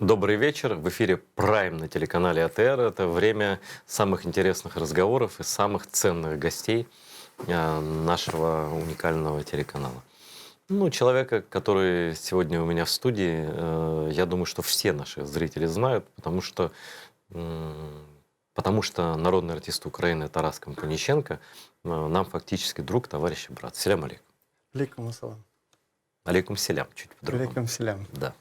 Добрый вечер. В эфире Прайм на телеканале АТР. Это время самых интересных разговоров и самых ценных гостей нашего уникального телеканала. Ну, человека, который сегодня у меня в студии, я думаю, что все наши зрители знают, потому что народный артист Украины Тарас Компаніченко нам фактически друг, товарищ и брат. Селям алейкум. Алейкум ассалам. Алейкум селям, чуть по-другому. Алейкум селям. Да.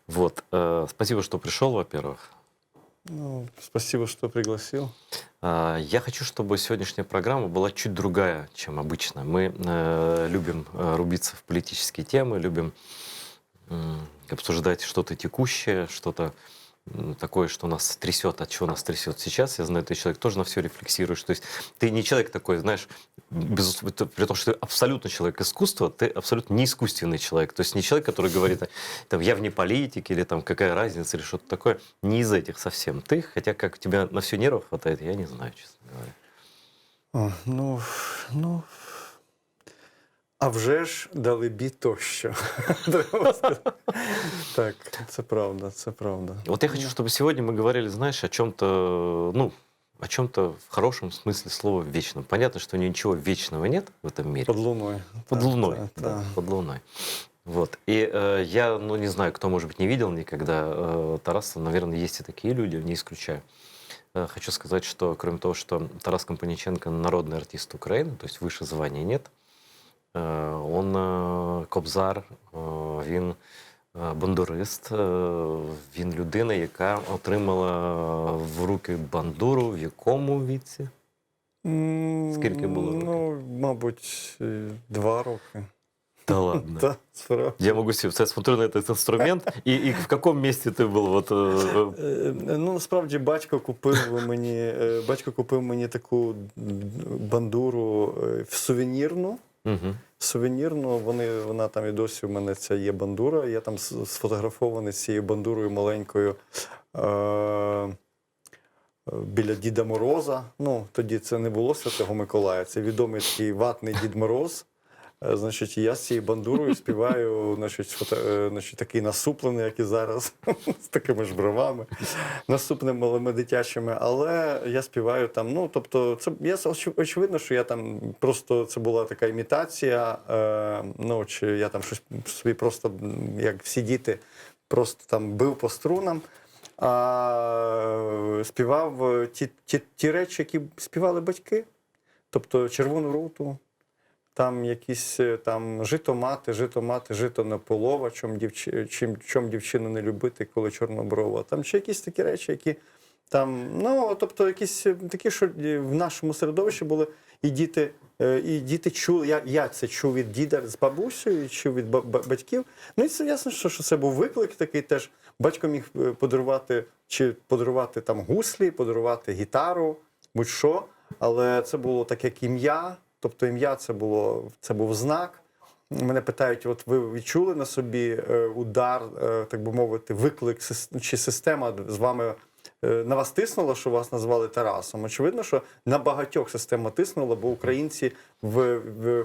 Вот. Спасибо, что пришел, во-первых. Ну, спасибо, что пригласил. Я хочу, чтобы сегодняшняя программа была чуть другая, чем обычно. Мы любим рубиться в политические темы, любим обсуждать что-то текущее, что-то такое, что нас трясет, от чего нас трясет сейчас. Я знаю, ты человек тоже на все рефлексируешь. То есть ты не человек такой, знаешь, при том, что ты абсолютно человек искусства, ты абсолютно не искусственный человек. То есть не человек, который говорит, там, я вне политики, или там какая разница, или что-то такое. Не из этих совсем. Ты, хотя как у тебя на все нервов хватает, я не знаю, честно говоря. А вже ж далебі тощо. Треба сказати. Так, це правда, це правда. Вот я хочу, чтобы сегодня мы говорили, знаешь, о чем-то, о чем-то в хорошем смысле слова вечном. Понятно, что ничего вечного нет в этом мире. Под луною. Под Так, луной, так, да, так. под луной. Вот. И я, не знаю, кто, может быть, не видел никогда Тараса, наверное, есть и такие люди, не исключаю. Хочу сказать, что кроме того, что Тарас Компаніченко народный артист Украины, то есть выше звания нет, он кобзар, він бандурист, він людина, яка отримала в руки бандуру в якому віці? Скільки було років? Ну, мабуть, 2 роки. Да ладно. Так, справді. Я могу себе, я смотрю на этот инструмент, и в каком месте ты был? Вот, Ну, насправді, батько купив мені таку бандуру сувенірну. Сувенірну, вона там і досі в мене ця є бандура. Я там сфотографований з цією бандурою маленькою біля Діда Мороза. Ну, тоді це не було Святого Миколая, це відомий такий ватний Дід Мороз. Значить, я з цією бандурою співаю, значить, такий насуплений, як і зараз, з такими ж бровами, насупними дитячими, але я співаю там, ну, тобто, очевидно, що я там просто, це була така імітація, ну, чи я там щось собі просто, як всі діти, просто там бив по струнам, а співав ті речі, які співали батьки, тобто «Червону руту», там якісь там жито мати, жито не полова, чом дівчину не любити, коли чорноброва. Там чи якісь такі речі, які там, ну, тобто якісь такі, що в нашому середовищі були, і діти чули, я це чув від діда з бабусею, чув від батьків. Ну і це ясно, що це був виклик такий теж. Батько міг подарувати там гуслі, подарувати гітару, будь-що, але це було так, як ім'я. Тобто ім'я це був знак. Мене питають, от ви відчули на собі удар, так би мовити, виклик, чи система з вами на вас тиснула, що вас назвали Тарасом? Очевидно, що на багатьох система тиснула, бо українці,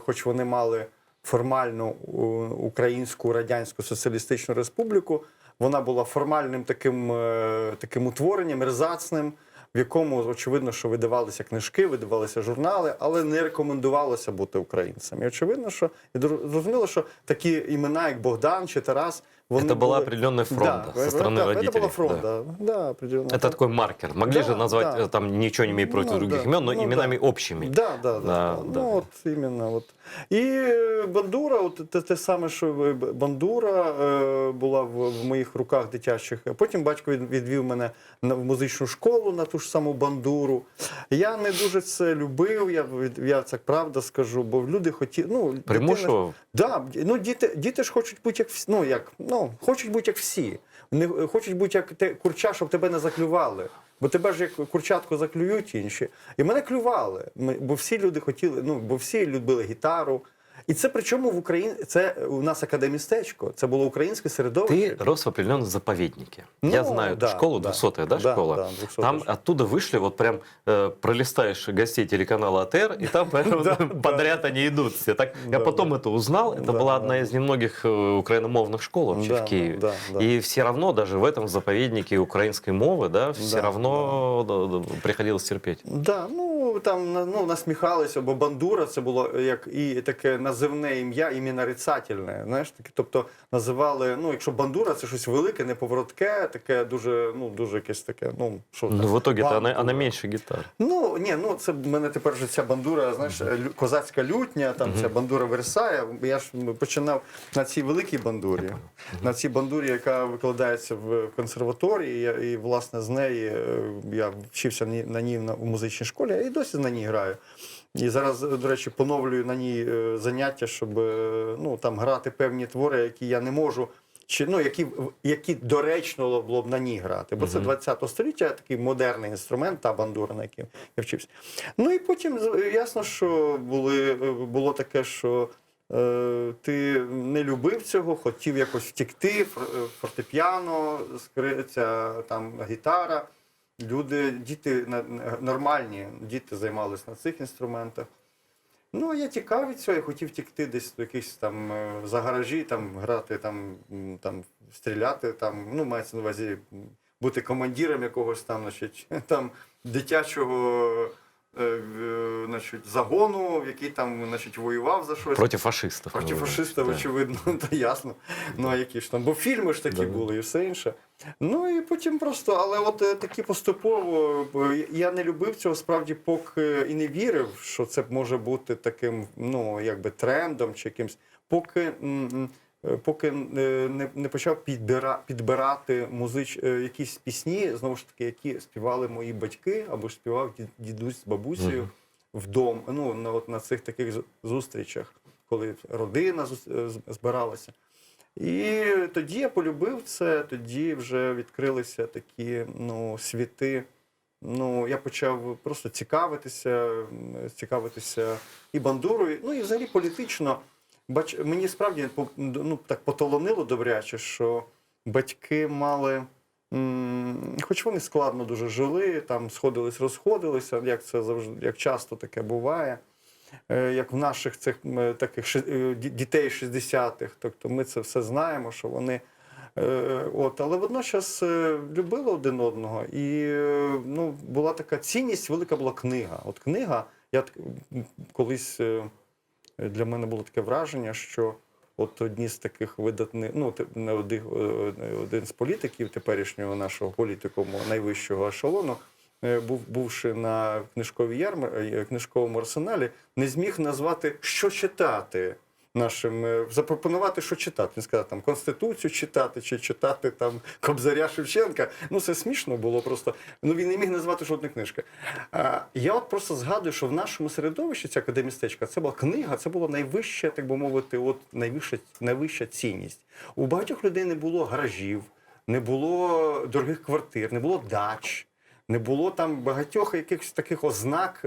хоч вони мали формальну Українську Радянську Соціалістичну Республіку, вона була формальним таким утворенням, ерзацним, в якому, очевидно, що видавалися книжки, видавалися журнали, але не рекомендувалося бути українцем. І очевидно, що, і зрозуміло, що такі імена, як Богдан чи Тарас, вони это была определенная фронта со стороны родителей. Это была фронта, да, определенно. Это такой маркер. Могли же назвать, там ничего не имея против других имен, но именами общими. Да. Ну, от іменно. От. І бандура, от те саме, що бандура була в моїх руках дитячих. Потім батько відвів мене в музичну школу на ту ж саму бандуру. Я не дуже це любив, я це правда скажу, бо люди хотіли... Ну, примушував? Да, ну, діти ж хочуть бути хочуть бути як всі. Не хочуть бути як курча, щоб тебе не заклювали. Бо тебе ж як курчатку заклюють інші. І мене клювали, бо всі люди хотіли, бо всі любили гітару. І це причому в Україні, це у нас академістечко, це було українське середовище. Ты рос в определенном заповеднике. Ну, Я знаю да, школу, да. 200-я, да, Да, школа? да, 200-я Там школа. оттуда вышли, вот прям пролистаешь гостей телеканала АТР, и там прям Да, подряд они идут все. Так, я Да, потом да. это узнал, это Да, была да. одна из немногих украиномовных школ вообще Да, в Киеве. да, да. И все равно, даже в этом заповеднике украинской мовы, да, все Да, равно приходилось терпеть. Да, ну там насміхалися, бо бандура це було як і таке називне ім'я, і нарицательне. Знаєш, таке, тобто називали, ну якщо бандура, це щось велике, неповоротке, таке дуже, ну дуже якесь таке, ну що там. Ну, в итоге-то бандура. она меньше гитар. Ну ні, ну це в мене тепер вже ця бандура, знаєш, козацька лютня, там ця бандура Версая. Я ж починав на цій великій бандурі, на цій бандурі, яка викладається в консерваторії, і власне з неї я вчився на ній у музичній школі, я і досі на ній граю. І зараз, до речі, поновлюю на ній заняття, щоб ну, там грати певні твори, які я не можу, чи ну, які доречно було б на ній грати. Бо це 20 століття, такий модерний інструмент, та бандура, на якій я вчився. Ну і потім ясно, що було таке, що ти не любив цього, хотів якось втекти, фортепіано, скриця, там гітара. Люди, діти нормальні, діти займалися на цих інструментах. Ну, а я тікав від цього, я хотів тікти десь до якихось там за гаражі, там грати, там стріляти, там, ну, мається на увазі бути командиром якогось там, значить, там дитячого значить, загону, який там, значить, воював за щось. Проти фашистів. Проти фашистів, да. очевидно, то ясно. Ну, а які ж там, бо фільми ж такі були і все інше. Ну, і потім просто, але от такі поступово, я не любив цього, справді, поки і не вірив, що це може бути таким, ну, якби трендом чи якимсь, поки не почав підбирати якісь пісні, знову ж таки, які співали мої батьки, або ж співав дідусь з бабусею вдома, ну, от на цих таких зустрічах, коли родина збиралася. І тоді я полюбив це, тоді вже відкрилися такі, ну, світи. Ну, я почав просто цікавитися і бандурою, ну, і взагалі політично. Мені справді, ну, так потолонило добряче, що батьки мали, хоч вони складно дуже жили, там сходились, розходилися, як це завжди, як часто таке буває, як в наших цих таких дітей 60-х, тобто ми це все знаємо, що вони, але водночас любили один одного, і ну, була така цінність, велика була книга. От книга, я колись, для мене було таке враження, що от одні з таких видатних, ну, один з політиків теперішнього нашого політикуму найвищого ешелону, бувши на книжковому арсеналі, не зміг назвати, що читати нашим, запропонувати, що читати. Він сказав, там, Конституцію читати, чи читати там Кобзаря Шевченка. Ну, це смішно було просто. Ну, він не міг назвати жодної книжки. Я от просто згадую, що в нашому середовищі ця академістечка, це була книга, це була найвища, так би мовити, от найвища цінність. У багатьох людей не було гаражів, не було дорогих квартир, не було дач, не було там багатьох якихось таких ознак,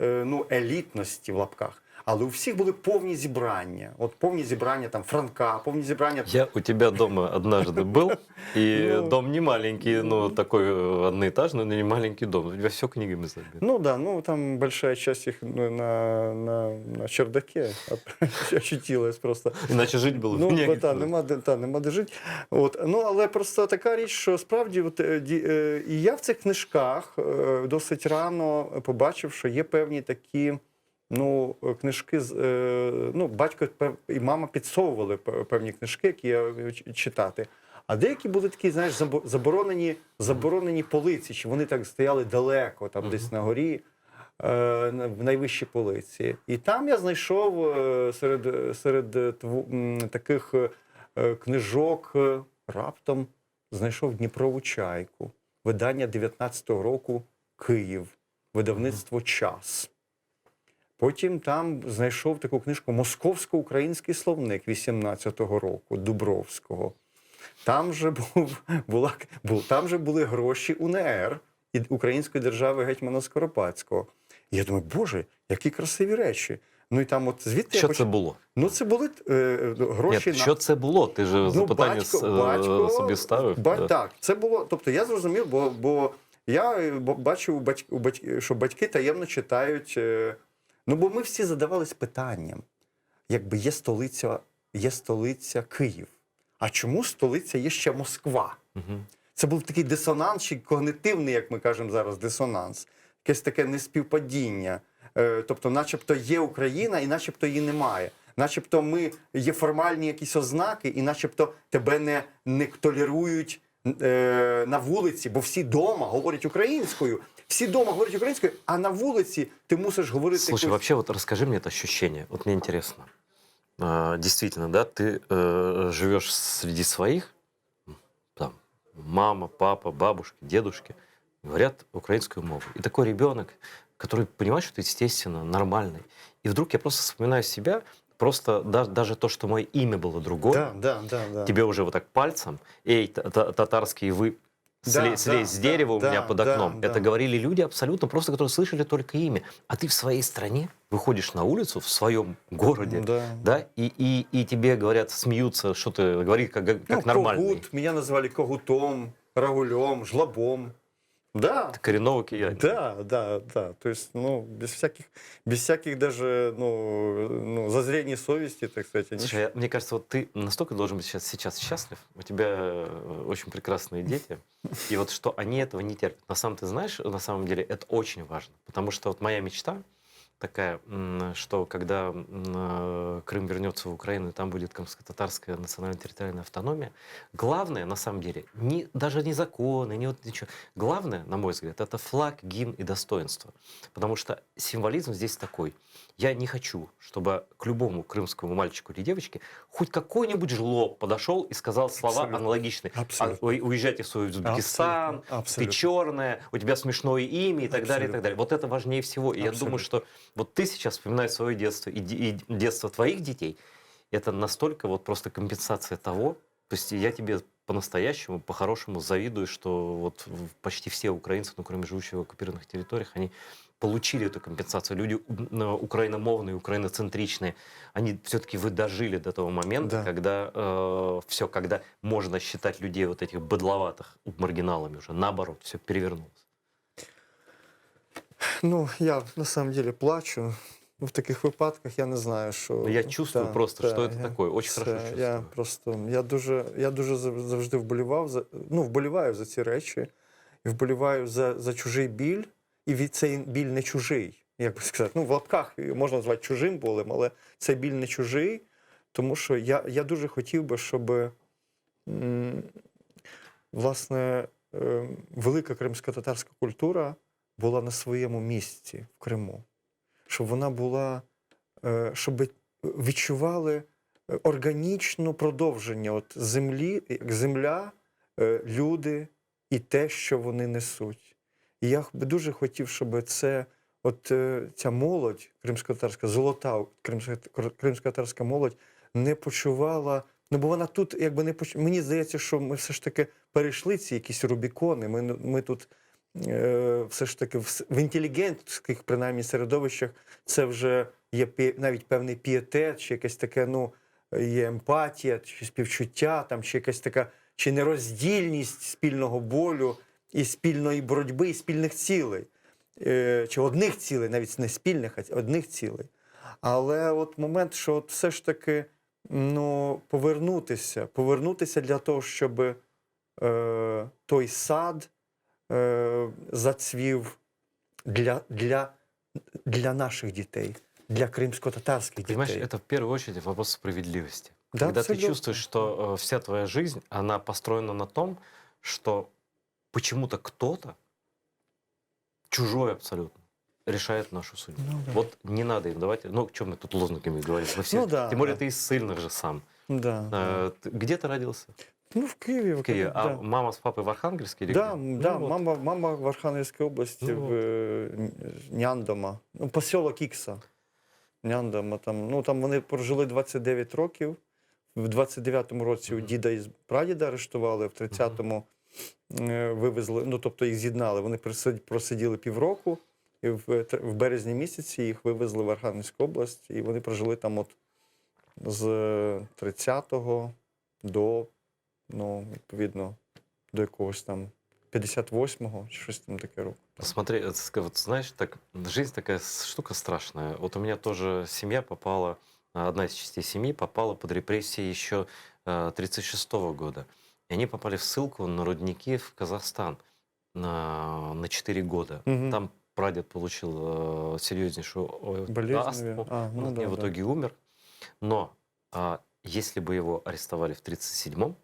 ну, елітності в лапках. Але у всіх були повні зібрання. От повні зібрання там Франка, повні зібрання... Я у тебя дома однажды был, и дом не маленький, ну, такой одноэтажный, но не маленький дом. У тебя все книгами забито. Ну да, ну там большая часть их на чердаке очутилась просто. Иначе жить было Ну, негде. нема де жити. От. Ну, але просто така річ, що справді, от, і я в цих книжках досить рано побачив, що є певні такі, ну, книжки, ну, батько і мама підсовували певні книжки, які я читати. А деякі були такі, знаєш, заборонені полиці, чи вони так стояли далеко, там десь на горі, в найвищій полиці. І там я знайшов серед таких книжок, раптом знайшов «Дніпрову чайку», видання 19-го року, Київ, видавництво «Час». Потім там знайшов таку книжку «Московсько-український словник» 18-го року, Дубровського. Там же були гроші УНР і Української держави гетьмана Скоропадського. І я думаю, боже, які красиві речі. Ну і там от звідти Що це було? Ну це були гроші Ні, що це було? Ти ж запитання собі ставив. Да. Так, це було. Тобто я зрозумів, бо я бачив, що батьки таємно читають. Ну, бо ми всі задавались питанням, якби є столиця Київ. А чому столиця є ще Москва? Угу. Це був такий дисонанс, чи когнитивний, як ми кажемо зараз, дисонанс. Якесь таке неспівпадіння. Тобто, начебто є Україна, і начебто її немає. Начебто є формальні якісь ознаки, і начебто тебе не толерують на вулиці, бо всі дома говорять українською. Всі дома говорять українською, а на вулиці ти мусиш говорити... Слушай, вообще вот расскажи мне это ощущение. Вот мне интересно. Действительно, да, ты живешь среди своих, там, мама, папа, бабушки, дедушки, говорят украинскую мову. И такой ребенок, который понимает, что это естественно, нормальный. И вдруг я просто вспоминаю себя, просто даже то, что мое имя было другое, Да. тебе уже вот так пальцем, эй, татарский вы, слезь с дерева у меня под окном. Это говорили люди абсолютно просто, которые слышали только имя. А ты в своей стране выходишь на улицу, в своем городе, да, и тебе говорят, смеются, что ты говоришь как нормальный. Когут, меня назвали когутом, рагулем, жлобом. Да. Это коренного киянина. Да. То есть, ну, без всяких даже, зазрений совести, так сказать. Слушай, мне кажется, вот ты настолько должен быть сейчас счастлив, у тебя очень прекрасные дети, и вот что они этого не терпят. Ты знаешь, на самом деле это очень важно, потому что вот моя мечта такая, что когда Крым вернется в Украину, и там будет крымско-татарская национально-территориальная автономия, главное, на самом деле, даже не законы, не вот ничего. Главное, на мой взгляд, это флаг, гимн и достоинство. Потому что символизм здесь такой. Я не хочу, чтобы к любому крымскому мальчику или девочке хоть какой-нибудь жлоб подошел и сказал слова аналогичные. Уезжайте в свой Узбекистан, ты черная, у тебя смешное имя и так далее, и так далее. Вот это важнее всего. И я думаю, что вот ты сейчас вспоминаешь свое детство и детство твоих детей, это настолько вот просто компенсация того, то есть я тебе по-настоящему, по-хорошему завидую, что вот почти все украинцы, ну, кроме живущих в оккупированных территориях, они получили эту компенсацию. Люди украиномовные, украиноцентричные, они все-таки вы дожили до того момента, когда когда можно считать людей вот этих быдловатых маргиналами уже. Наоборот, все перевернулось. Ну, я на самом деле плачу. В таких випадках я не знаю, що... Я чувствую просто, що це таке. Очень хорошо чувствую. Я дуже завжди вболіваю за ці речі. І вболіваю за чужий біль. І цей біль не чужий, як би сказати. Ну, в лапках можна назвати чужим болем, але цей біль не чужий. Тому що я дуже хотів би, щоб, власне, велика кримсько-татарська культура була на своєму місці в Криму. Щоб вона була, щоб відчували органічне продовження от землі, як земля, люди і те, що вони несуть. І я би дуже хотів, щоб ця молодь кримсько-татарська, золота кримсько-татарська молодь не почувала, ну бо вона тут якби не почувала. Мені здається, що ми все ж таки перейшли ці якісь рубікони, ми тут все ж таки в інтелігентських, принаймні, середовищах це вже є навіть певний пієтет, чи якесь таке, є емпатія, чи співчуття, там, чи якась така, чи нероздільність спільного болю і спільної боротьби, і спільних цілей. Чи одних цілей, навіть не спільних, а одних цілей. Але от момент, що от все ж таки повернутися для того, щоб той сад зацвів для наших дітей, для кримсько-татарських детей. Понимаешь, это в первую очередь вопрос справедливости. Да, когда абсолютно. Ты чувствуешь, что вся твоя жизнь, она построена на том, что почему-то кто-то, чужой абсолютно, решает нашу судьбу. Вот не надо им давать... Ну, что мы тут лозунгами говорим? Тем более ты из ссыльных же сам. Где ты родился? Ну, в Киеве. В Киеве. А мама с папой в Архангельске? Да, мама в Архангельской области, в Няндома. Поселок Ікса. Няндома. Там вони прожили 29 років. В 29-му році у діда і прадіда арештували, в 30-му вивезли, тобто їх з'єднали. Вони просиділи півроку, і в березні місяці їх вивезли в Архангельську область, і вони прожили там от з 30-го до, ну, відповідно, до якогось там 58-го, чи щось там таке року. Смотри, вот знаешь, так, жизнь такая штука страшная. Вот у меня тоже семья попала, одна из частей семьи попала под репрессии еще 1936 года. И они попали в ссылку на рудники в Казахстан на 4 года. Мгм. Там прадед получил серьезнейшую Болезнь, астму, наверное. Ну да, и в да. итоге умер. Но если бы его арестовали в 1937-м,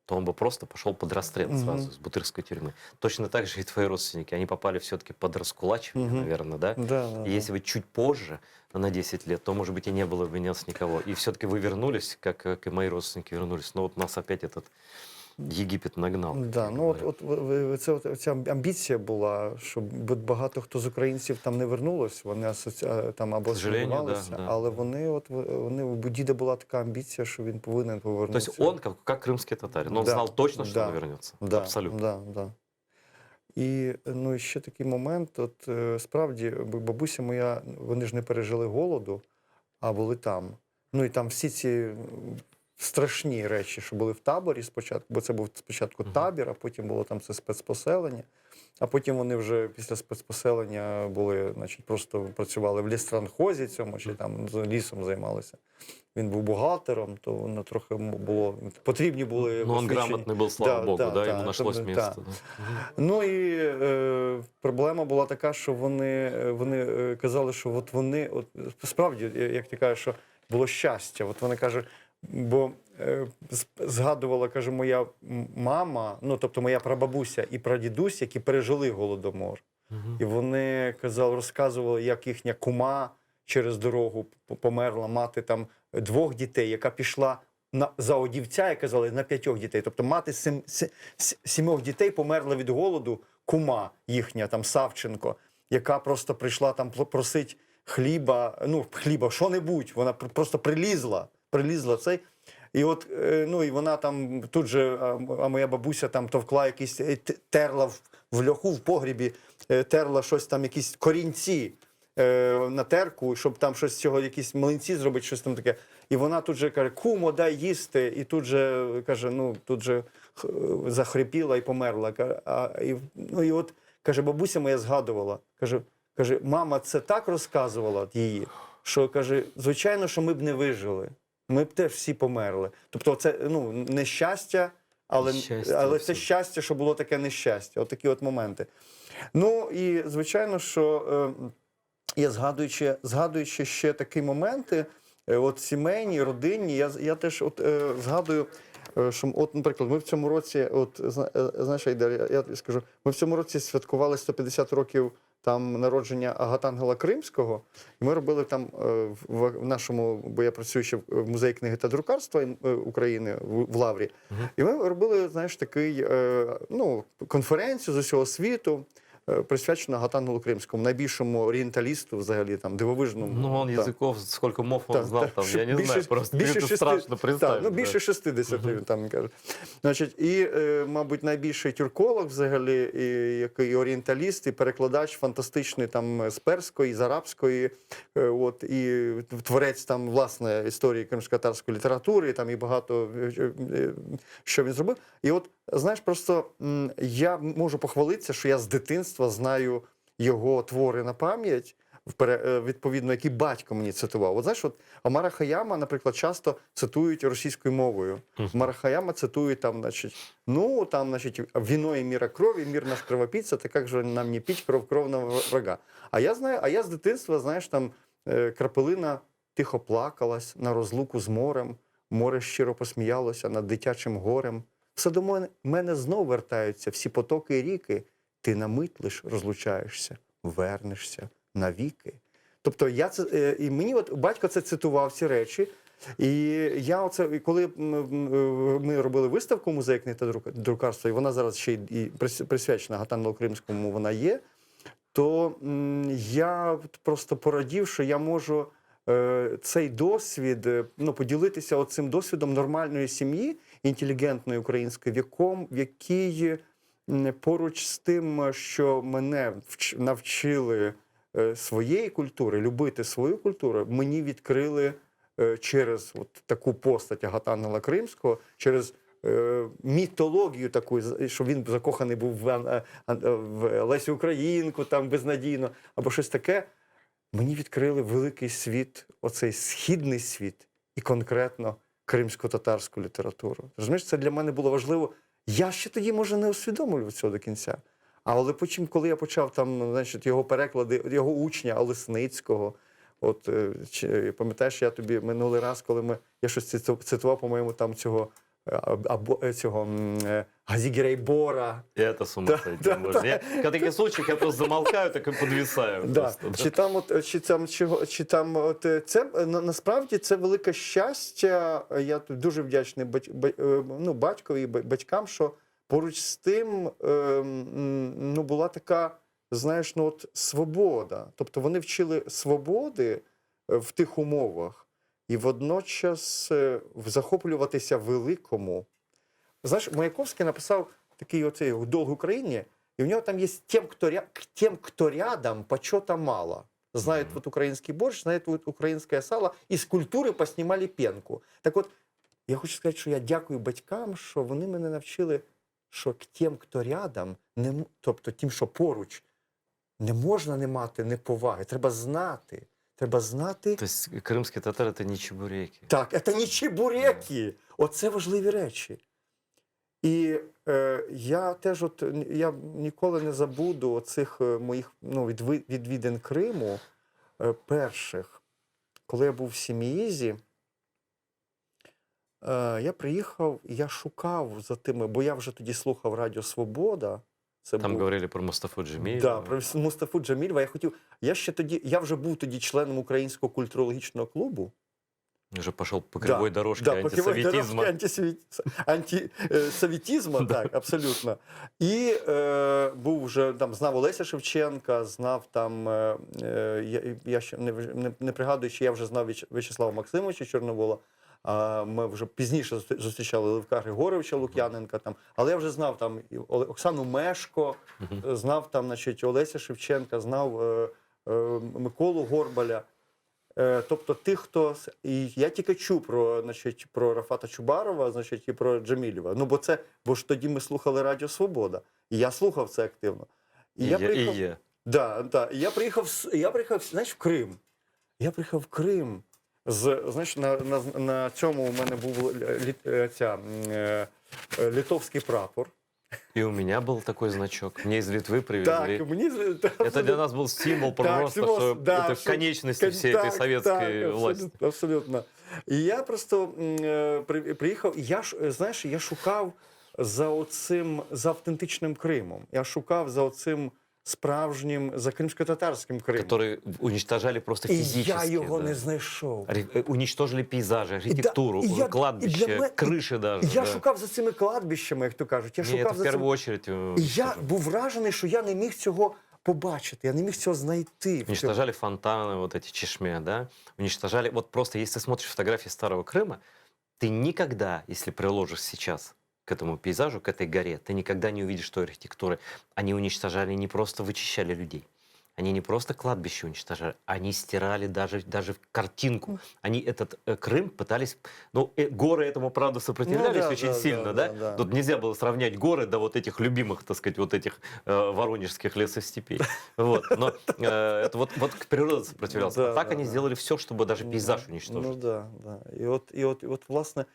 то он бы просто пошел под расстрел Мгм. сразу из бутырской тюрьмы. Точно так же и твои родственники. Они попали все-таки под раскулачивание, Мгм. наверное, да? Да, да, И да. если бы чуть позже, на 10 лет, то, может быть, и не было бы нас никого. И все-таки вы вернулись, как и мои родственники вернулись. Но вот нас опять этот Єгипет нагнав. як Да, ну говорять. ця амбіція була, щоб багато хто з українців там не вернулось, вони там або К сожалению, асимілювалися, да. але вони у діда була така амбіція, що він повинен То повернутися. есть он как крымский татарин. Он Да, знал точно, что да, он вернется. Да, Абсолютно. Да, да. І ну, і ще такий момент, от справді, бабуся моя, вони ж не пережили голоду, а були там. Ну і там всі ці страшні речі, що були в таборі спочатку, бо це був спочатку табір, а потім було там це спецпоселення. А потім вони вже після спецпоселення були, значить, просто працювали в лісранхозі цьому, чи там з лісом займалися. Він був бухгалтером, то воно трохи було, потрібні були Ну, он освічені. грамотный был, слава богу, да, ему нашлось тобто, место. да. Да. Ну і проблема була така, що вони казали, що от вони, от, справді, як ти кажеш, що було щастя. От вони кажуть, бо згадувала, каже, моя мама, ну тобто моя прабабуся і прадідусь, які пережили Голодомор. І вони розказували, як їхня кума через дорогу померла, мати там 2 дітей, яка пішла за одівця, і казали, на 5 дітей. Тобто мати 7 дітей померла від голоду, кума їхня, там Савченко, яка просто прийшла там просить хліба, що-небудь, вона просто прилізла цей. І от, ну, і вона там тут же, а моя бабуся там товкла якісь, терла в льоху, в погрібі, терла щось там, якісь корінці на терку, щоб там щось з цього, якісь млинці зробити, щось там таке. І вона тут же каже, кумо, дай їсти. І тут же, каже, ну, тут же захрипіла і померла. Ну, і от, каже, бабуся моя згадувала, каже, мама це так розказувала її, що, каже, звичайно, що ми б не вижили. Ми б теж всі померли. Тобто це, ну, нещастя, але це щастя, що було таке нещастя. От такі от моменти. Ну, і, звичайно, що я згадуючи ще такі моменти, от сімейні, родинні, я теж от згадую, що, от, наприклад, ми в цьому році, от, знаєш, я скажу, ми в цьому році святкували 150 років там народження Агатангела Кримського, і ми робили там в нашому, бо я працюю ще в музеї книги та друкарства України в Лаврі, і ми робили, знаєш, такий, ну, конференцію з усього світу, присвячено Агатангелу Кримському, найбільшому орієнталісту, взагалі, там, дивовижному. Ну, он языков, сколько мов он знал, там, я не знаю, просто это страшно представить. Ну, більше 60, він там каже. Значить, і, мабуть, найбільший тюрколог, взагалі, який орієнталіст, і перекладач фантастичний там з перської, з арабської, от, і творець там, власне, історії кримськотатарської літератури, там і багато, що він зробив. І от, знаєш, просто я можу похвалитися, що я з дитинства знаю його твори на пам'ять, відповідно, які батько мені цитував. От знаєш, от Омара Хайяма, наприклад, часто цитують російською мовою. Омара Хайяма цитує там, значить, ну, там, значить, «Вино и мира крови, мир наш кровопийца, так как же нам не пить кров кровного врага». А я з дитинства, знаєш, там, крапелина тихо плакалась на розлуку з морем, море щиро посміялося над дитячим горем. Все до мене знов вертаються всі потоки і ріки, ти на мить лиш розлучаєшся, вернешся навіки. Тобто і мені от батько це цитував, ці речі, і я оце, коли ми робили виставку в музеї книги та друкарства, і вона зараз ще і присвячена Агатангелу Кримському, вона є, то я просто порадів, що я можу цей досвід, ну, поділитися оцим досвідом нормальної сім'ї, інтелігентної української, в якій поруч з тим, що мене навчили своєї культури, любити свою культуру, мені відкрили через от таку постать Агатангела Кримського, через мітологію таку, що він закоханий був в Лесю Українку, там безнадійно, або щось таке. Мені відкрили великий світ, оцей східний світ, і конкретно кримсько-татарську літературу. Розумієш, це для мене було важливо. Я ще тоді, може, не усвідомлював цього до кінця. Але потім, коли я почав там, значить, його переклади, його учня Олесницького, от, пам'ятаєш, я тобі минулий раз, коли я щось цитував, по-моєму, там цього Газігерейбора. Я это с ума сойти можно. Когда в таких случаях я просто замолкаю, так и подвисаю. Да. Просто, да. Чи там це насправді це велике щастя. Я тут дуже вдячний батькові і батькам, що поруч з тим була така, знаєш, свобода. Тобто вони вчили свободи в тих умовах і водночас захоплюватися великому. Знаєш, Маяковський написав такий оцей «Долг Україні», и у него там есть тем, кто рядом, почета мало. Знают вот украинский борщ, знают вот украинское сало, із культури поснімали пенку. Так от, я хочу сказати, що я дякую батькам, що вони мене навчили, що к тим, хто рядом, тобто тим, що поруч, не можна не мати неповаги. Треба знати. Треба знати. То есть крымские татары это не чебуреки. Так, це не чебуреки. Оце важливі речі. І я теж я ніколи не забуду оцих моїх відвідин Криму перших. Коли я був в Сіміїзі, я приїхав, я шукав за тими, бо я вже тоді слухав Радіо Свобода. Там говорили про Мустафу Джемілєва. Так, про Мустафу Джемілєва. Я вже був тоді членом Українського культурологічного клубу. Уже пошел по кривой дорожке антисоветизма. Антисоветизма, так, абсолютно. І був вже, там, знав Олеся Шевченка, знав там, я ще не пригадую, що я вже знав В'ячеслава Максимовича Чорновола, ми вже пізніше зустрічали Левка Григоровича Лук'яненка, там, але я вже знав там Оксану Мешко, знав там, значить, Олеся Шевченка, знав Миколу Горбаля. Тобто тих, хто... І я тільки чув про Рафата Чубарова, значить, і про Джемілєва. Ну, бо ж тоді ми слухали Радіо Свобода. І я слухав це активно. І я. І я приїхав, знаєш, в Крим. Я приїхав в Крим. Знаєш, на цьому у мене був литовський прапор. И у меня был такой значок. Мне из Литвы привезли. Так, это для нас был символ просто, что это конечности всей этой советской власти. Абсолютно. І я просто приїхав, я шукав за автентичним Кримом. Я шукав за оцим справжнім, за кримсько-татарським Кримом. Который уничтожали просто физически. І я його не знайшов. Уничтожили пейзажи, архитектуру, кладбище, крыши даже. Я шукав за цими кладбищами, як то кажуть. Я шукав в первую очередь. І я був вражений, що я не міг цього побачити, я не міг цього знайти. Уничтожали фонтаны, вот эти чешме, да? Уничтожали, вот просто если ты смотришь фотографии Старого Крыма, ты никогда, если приложишь сейчас к этому пейзажу, к этой горе, ты никогда не увидишь той архитектуры. Они уничтожали, не просто вычищали людей. Они не просто кладбище уничтожали, они стирали даже картинку. Они этот Крым пытались... Ну, горы этому, правда, сопротивлялись очень сильно, да? Тут нельзя было сравнять горы до вот этих любимых, так сказать, вот этих воронежских лесостепей. Вот. Но это вот природа сопротивлялась. А так они сделали все, чтобы даже пейзаж уничтожить. Ну, да. І от, власне,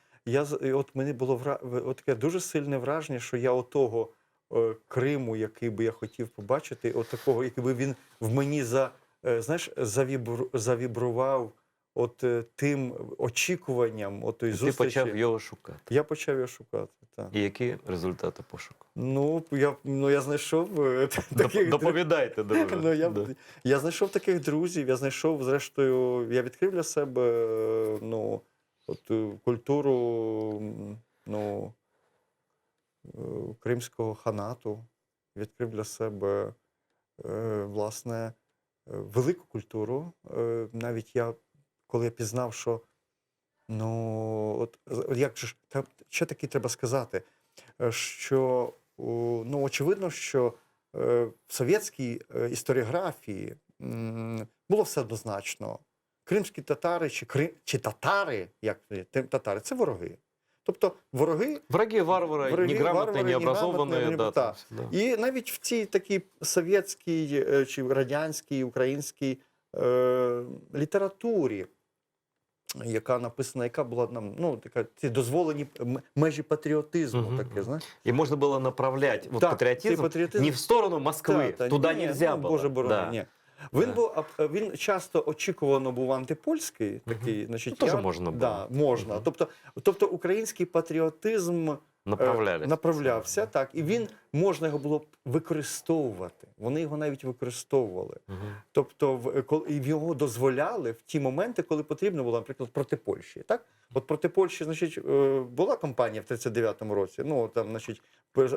мені було таке дуже сильне враження, що я отого Криму, який би я хотів побачити, от такого, який би він в мені завібрував тим очікуванням отої зустрічі. Ти почав його шукати. Я почав його шукати, так. І які результати пошуку? Я знайшов таких... Доповідайте, друже. Я знайшов таких друзів, я знайшов, зрештою, я відкрив для себе, культуру, Кримського ханату, відкрив для себе, власне, велику культуру. Навіть коли я пізнав, що, що таки треба сказати, що ну, очевидно, що в совєтській історіографії було все однозначно. Кримські татари чи татари, як татари, це вороги. Тобто вороги, Враги, варвари, неграмотні, необразовані. Да, да. да. І навіть в цій такій совєтській чи радянській, українській літературі, яка написана, яка була нам, ну, така, ці дозволені межі патріотизму, таке, знаєш. И можно было направлять вот Так, патриотизм, патриотизм не в сторону Москвы, Та, туда ні, нельзя ну, было. Боже борони, Да. ні. Він часто очікувано був антипольський, такий, значить, Ну, теж можна було. Да, можна. Тобто український патріотизм направлявся, так, і можна його було б використовувати. Вони його навіть використовували. Тобто його дозволяли в ті моменти, коли потрібно було, наприклад, проти Польщі. Так? От проти Польщі, значить, була кампанія в 39-му році, ну, там, значить,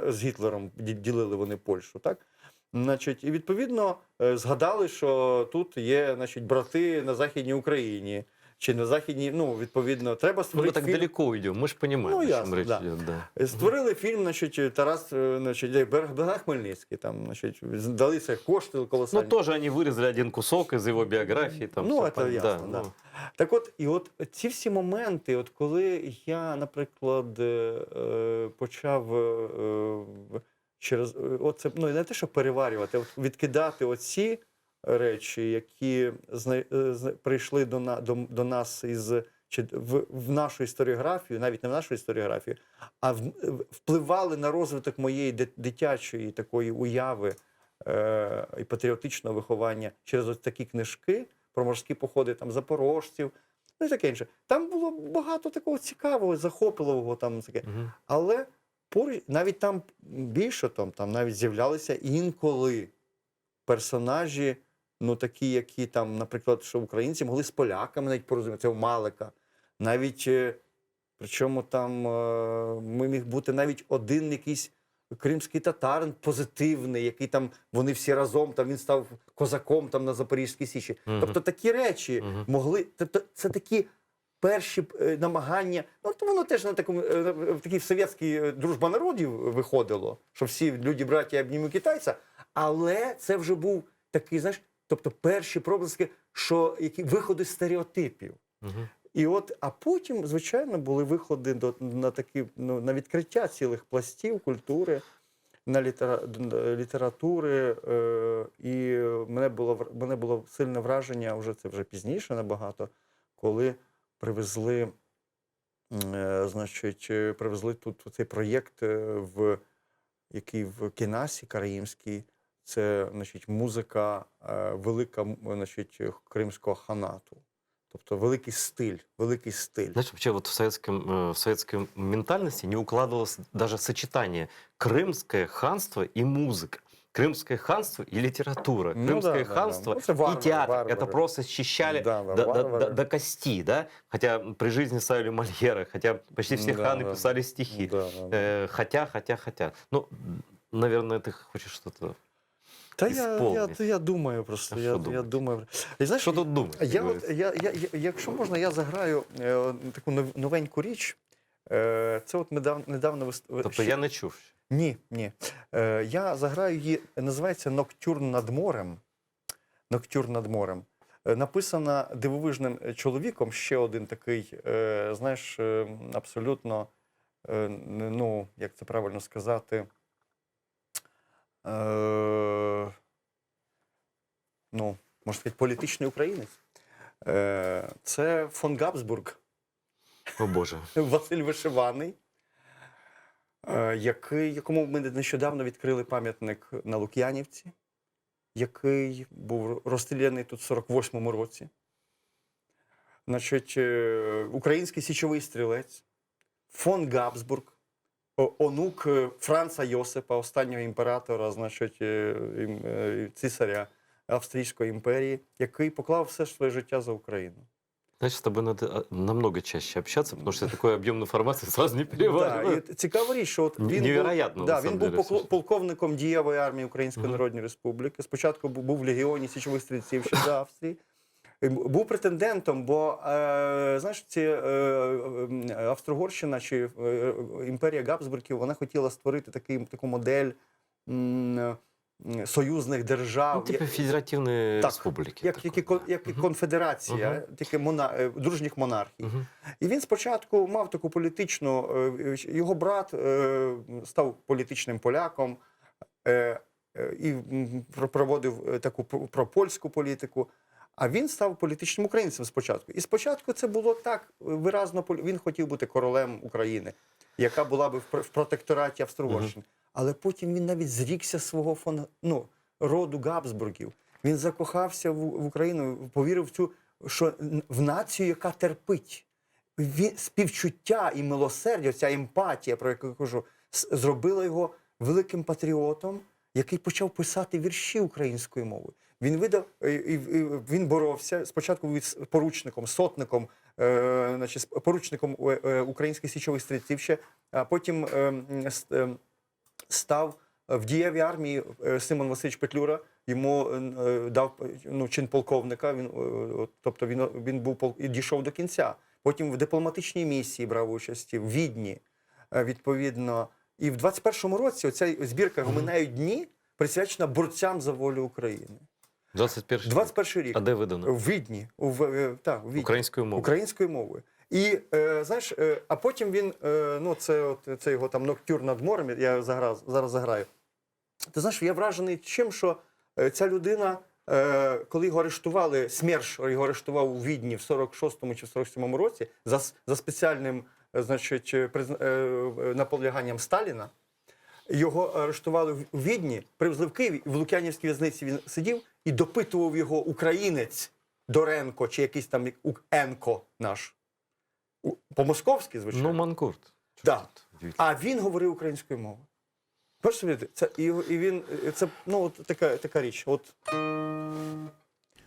з Гітлером ділили вони Польщу, так? Значить, і відповідно згадали, що тут є, значить, брати на Західній Україні, чи на Західній, ну, відповідно, треба Мы створити так фільм. далеко уйдем, мы же понимаем, Ну, о чем ясно, речь да. идет. Да. Створили фільм, значить, Тарас, значить, Богдан Хмельницький, там, значить, дали це кошти колосальні. Ну, тоже они вырезали один кусок из его биографии. Там Ну, всё це ясно, да. ну. Так от, і от ці всі моменти, от коли я, наприклад, почав через, оце, ну, не те, що переварювати, а от відкидати оці речі, які прийшли до нас в нашу історіографію, навіть не в нашу історіографію, а впливали на розвиток моєї дитячої такої уяви і патріотичного виховання через ось такі книжки про морські походи там запорожців, ну і таке інше. Там було багато такого цікавого, захопливого там таке. Але навіть там більше там навіть з'являлися інколи персонажі, ну такі, які там, наприклад, що українці могли з поляками навіть порозуміти, це у Малика. Навіть, причому там міг бути навіть один якийсь кримський татарин позитивний, який там, вони всі разом, там він став козаком там на Запорізькій Січі. Тобто такі речі могли, тобто це такі перші намагання, ну то воно теж на такому, в такій совєтській дружба народів виходило, що всі люди-браті обнімуть китайця, але це вже був такий, знаєш, тобто перші проблески, що які виходи з стереотипів. І от, а потім, звичайно, були виходи на такі, ну, на відкриття цілих пластів культури, на літератури. І мене було сильне враження, це вже пізніше набагато, коли привезли тут цей проєкт, який в Кінасі Караїмській. Це, значить, музика велика, значить, кримського ханату. Тобто великий стиль, великий стиль. Знаешь, вообще вот в советской ментальности не укладывалось даже сочетание крымское ханство и музыка. Крымское ханство и литература. Ну, Крымское да, ханство да. Ну, и театр. варвары. Это просто счищали варвары. до кости, да? Хотя при жизни ставили Мольера, хотя почти все ханы писали стихи. Хотя. Ну, наверное, ты хочешь что-то... Я думаю просто. Я думаю. І, знаєш, що тут думати? Якщо можна, я заграю таку новеньку річ. Це от недавно... Тобто я не чув? Ні. Я заграю її, називається «Ноктюрн над морем». «Ноктюрн над морем». Написана дивовижним чоловіком, ще один такий, знаєш, абсолютно, ну, як це правильно сказати, ну, можна сказати, політичний українець. Це фон Габсбург. О, Боже. Василь Вишиваний, якому ми нещодавно відкрили пам'ятник на Лук'янівці, який був розстріляний тут в 48-му році. Значить, український січовий стрілець, фон Габсбург, онук Франца Йосипа, останнього імператора, значить, цісаря Австрійської імперії, який поклав все своє життя за Україну. Знаешь, с тобой надо намного чаще общаться, потому что такой объем информации сразу не перевариваю. Да, цікава річ, що от він був полковником дієвої армії Української Народної Республіки. Спочатку був в легіоні січових стрільців ще до Австрії. Був претендентом, бо знаєш, Австро-Угорщина чи імперія Габсбургів, вона хотіла створити таку модель союзних держав. Ну, типа федеративної республіки. Як і конфедерація, тільки дружніх монархій. І він спочатку мав таку політичну, його брат став політичним поляком і проводив таку пропольську політику. А він став політичним українцем спочатку. І спочатку це було так виразно, він хотів бути королем України, яка була б в протектораті Австро-Угорщини. Але потім він навіть зрікся свого роду Габсбургів. Він закохався в Україну, повірив в націю, яка терпить. Співчуття і милосердя, ця емпатія, про яку я кажу, зробила його великим патріотом, який почав писати вірші українською мовою. Він боровся спочатку поручником, сотником, поручником українських січових стрільців ще, а потім став в дієвій армії. Симон Васильович Петлюра йому дав чин полковника, він дійшов до кінця. Потім в дипломатичній місії брав участь, в Відні, відповідно. І в 21-му році оця збірка «Минають дні» присвячена борцям за волю України. 21 рік. А де видано? В Відні. В Відні. Українською мовою. Українською мовою. І, знаєш, а потім він, це його там «Ноктюр над морем», я зараз заграю. Ти знаєш, я вражений чим, що ця людина, коли його арештували, СМЕРШ його арештував у Відні в 46-му чи в 47-му році за спеціальним, значить, наполяганням Сталіна, його арештували в Відні, привезли в Київ, в Лук'янівській в'язниці він сидів і допитував його українець Доренко, чи якийсь там Енко наш. По-московськи, звичайно. Ну, манкурт. Да. А він говорив українською мовою. Бачите собі, це така річ.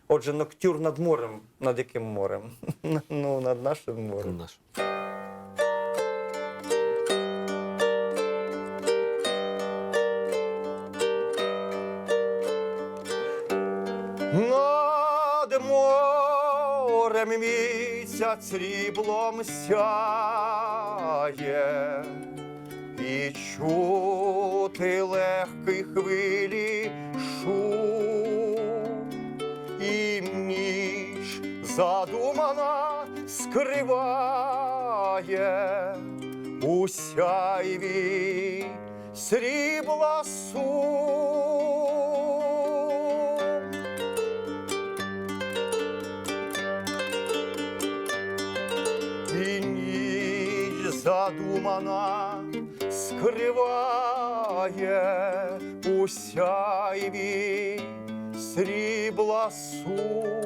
Отже, «Ноктюр над морем». Над яким морем? Над нашим морем. Наш. Над морем місяць сріблом сяє, і чути легкий хвилі шум, і ніч задумана скриває у сяйві срібла сум. І ніч задумана скриває у сяйві срібла сум.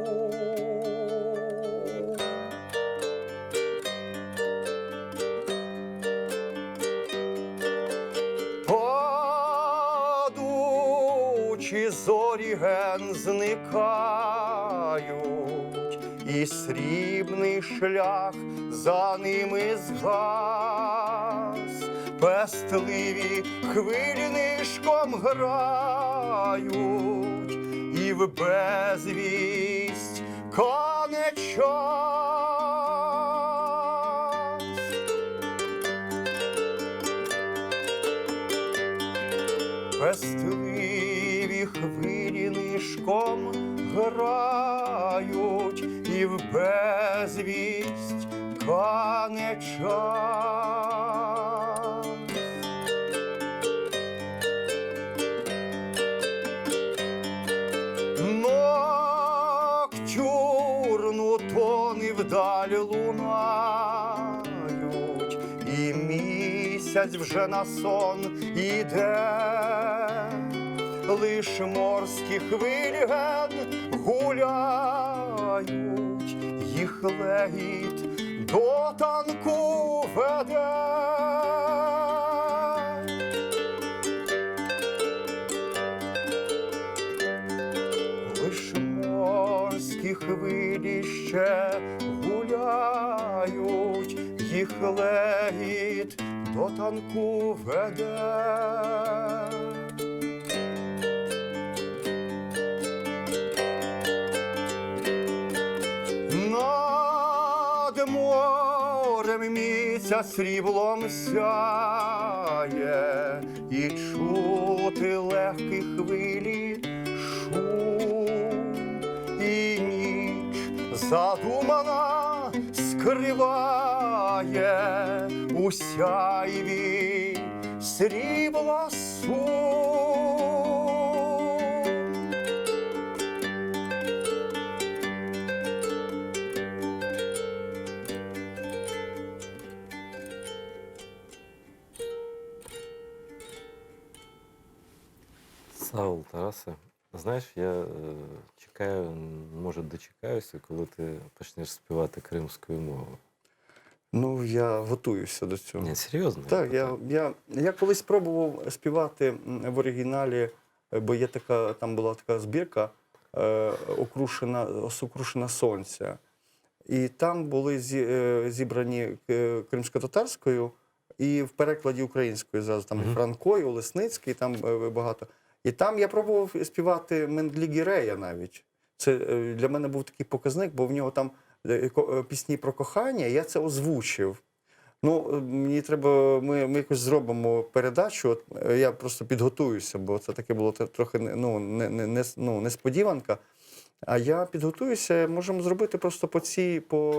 Падучі зорі ген зникають, і срібний шлях за ними згас. Пестливі хвилі нишком грають, і в безвість кане час. Пестливі хвилі нишком грають, і в безвість кане час. Ноктюрну тони вдаль лунають, і місяць вже на сон іде. Лиш морські хвилі ген гуляють, їх легіт до танку веде. Лиш морські хвилі ще гуляють, їх легіт до танку веде. Над морем місяць сріблом сяє, і чути легкі хвилі шум, і ніч задумана скриває у сяйві срібла сум. Саул, Тарасе, знаєш, я чекаю, може дочекаюся, коли ти почнеш співати кримською мовою. Ну, я готуюся до цього. Ні, серйозно? Так, я колись пробував співати в оригіналі, бо є така, там була така збірка «Сокрушена сонця». І там були зібрані кримськотатарською і в перекладі українською зразу. Там Франко, і Олесницький, там багато. І там я пробував співати Менглі Гірея навіть. Це для мене був такий показник, бо в нього там пісні про кохання, я це озвучив. Ну, мені треба, ми якось зробимо передачу, от, я просто підготуюся, бо це таке було трохи несподіванка. А я підготуюся, можемо зробити просто бо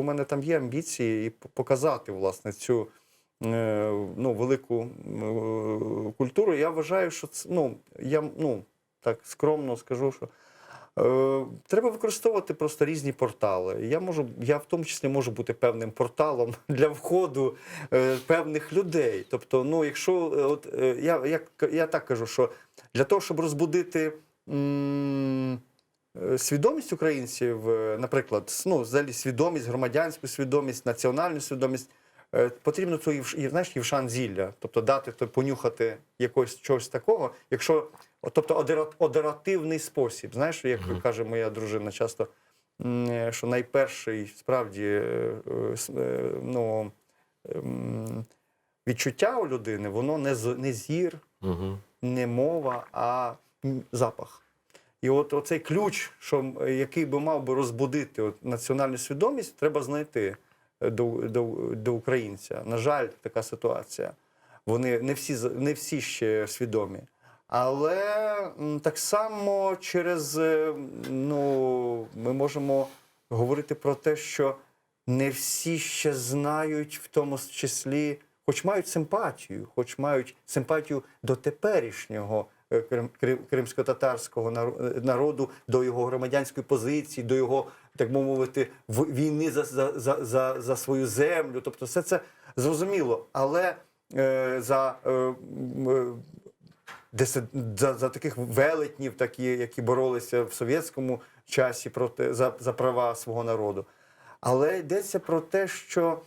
в мене там є амбіції, і показати, власне, цю велику культуру. Я вважаю, що це, я так скромно скажу, що треба використовувати просто різні портали. Я в тому числі можу бути певним порталом для входу певних людей. Тобто, якщо я так кажу, що для того, щоб розбудити свідомість українців, наприклад, взагалі свідомість, громадянську свідомість, національну свідомість, потрібно євшан зілля, тобто дати, понюхати чогось такого, тобто одеративний спосіб. Знаєш, як каже моя дружина часто, що найперший, справді, відчуття у людини, воно не зір, не мова, а запах. І от оцей ключ, який би мав би розбудити національну свідомість, треба знайти до українця. На жаль, така ситуація. Вони не всі ще свідомі. Але так само ми можемо говорити про те, що не всі ще знають, в тому числі, хоч мають симпатію до теперішнього кримсько-татарського народу, до його громадянської позиції, до його, так мовити, війни за свою землю. Тобто все це зрозуміло. Але за таких велетнів, які боролися в совєтському часі за права свого народу. Але йдеться про те, що